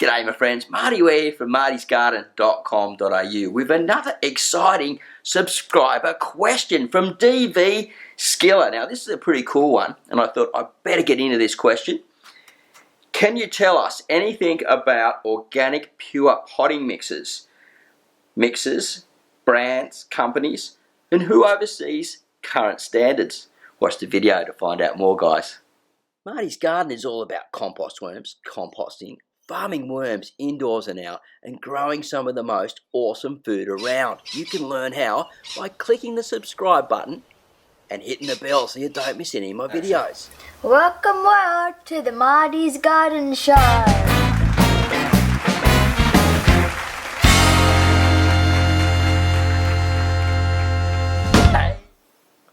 G'day my friends, Marty here from martysgarden.com.au with another exciting subscriber question from DV Skiller. Now this is a pretty cool one and I thought I'd better get into this question. Can you tell us anything about organic pure potting mixes? Mixes, brands, companies, and who oversees current standards? Watch the video to find out more, guys. Marty's Garden is all about compost worms, composting, farming worms indoors and out, and growing some of the most awesome food around. You can learn how by clicking the subscribe button and hitting the bell so you don't miss any of my videos. Welcome world to the Marty's Garden Show.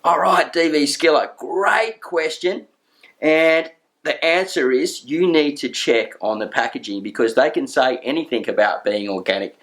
Alright, DV Skiller, great question. And the answer is you need to check on the packaging because they can say anything about being organic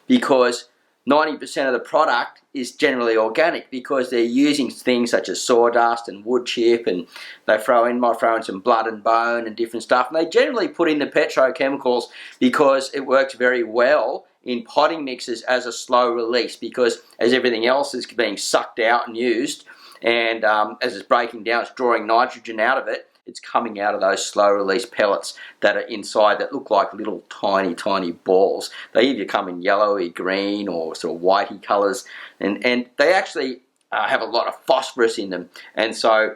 because 90% of the product is generally organic because they're using things such as sawdust and wood chip, and they might throw in some blood and bone and different stuff, and they generally put in the petrochemicals because it works very well in potting mixes as a slow release because as everything else is being sucked out and used, and as it's breaking down, it's drawing nitrogen out of it. It's coming out of those slow release pellets that are inside that look like little tiny balls. They either come in yellowy, green, or sort of whitey colours, and they actually have a lot of phosphorus in them, and so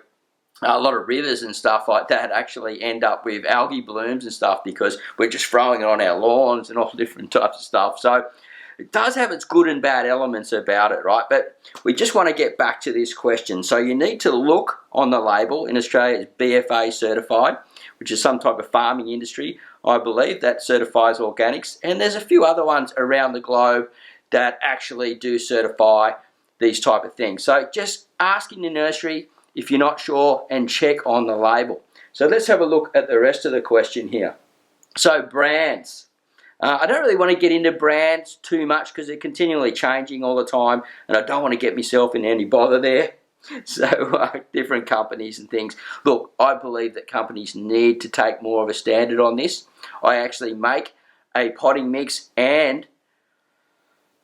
a lot of rivers and stuff like that actually end up with algae blooms and stuff because we're just throwing it on our lawns and all different types of stuff. So it does have its good and bad elements about it, right? But we just want to get back to this question. So you need to look on the label. In Australia, it's BFA certified, which is some type of farming industry, I believe, that certifies organics. And there's a few other ones around the globe that actually do certify these type of things. So just ask in the nursery if you're not sure and check on the label. So let's have a look at the rest of the question here. So brands. I don't really want to get into brands too much because they're continually changing all the time and I don't want to get myself in any bother there. So different companies and things. Look, I believe that companies need to take more of a standard on this. I actually make a potting mix and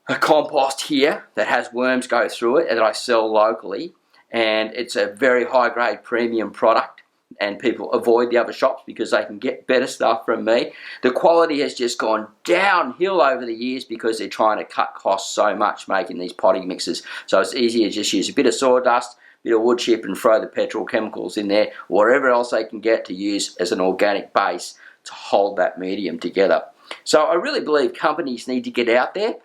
a compost here that has worms go through it and that I sell locally, and it's a very high grade premium product. And people avoid the other shops because they can get better stuff from me. The quality has just gone downhill over the years because they're trying to cut costs so much making these potting mixes. So it's easier to just use a bit of sawdust, a bit of wood chip and throw the petrochemicals in there, whatever else they can get to use as an organic base to hold that medium together. So I really believe companies need to get out there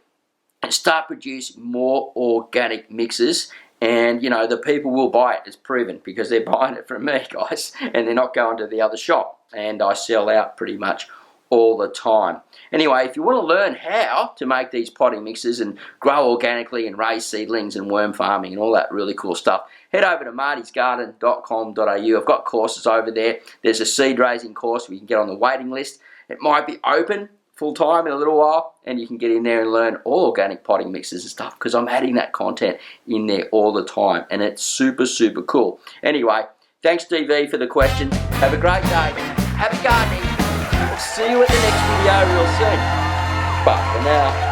and start producing more organic mixes. And, you know, the people will buy it, it's proven, because they're buying it from me, guys, and they're not going to the other shop. And I sell out pretty much all the time. Anyway, if you want to learn how to make these potting mixes and grow organically and raise seedlings and worm farming and all that really cool stuff, head over to martysgarden.com.au. I've got courses over there. There's a seed raising course where you can get on the waiting list. It might be open full time in a little while, and you can get in there and learn all organic potting mixes and stuff because I'm adding that content in there all the time and it's super cool. Anyway, thanks DV for the question. Have a great day. Happy gardening. We'll see you at the next video real soon. But for now,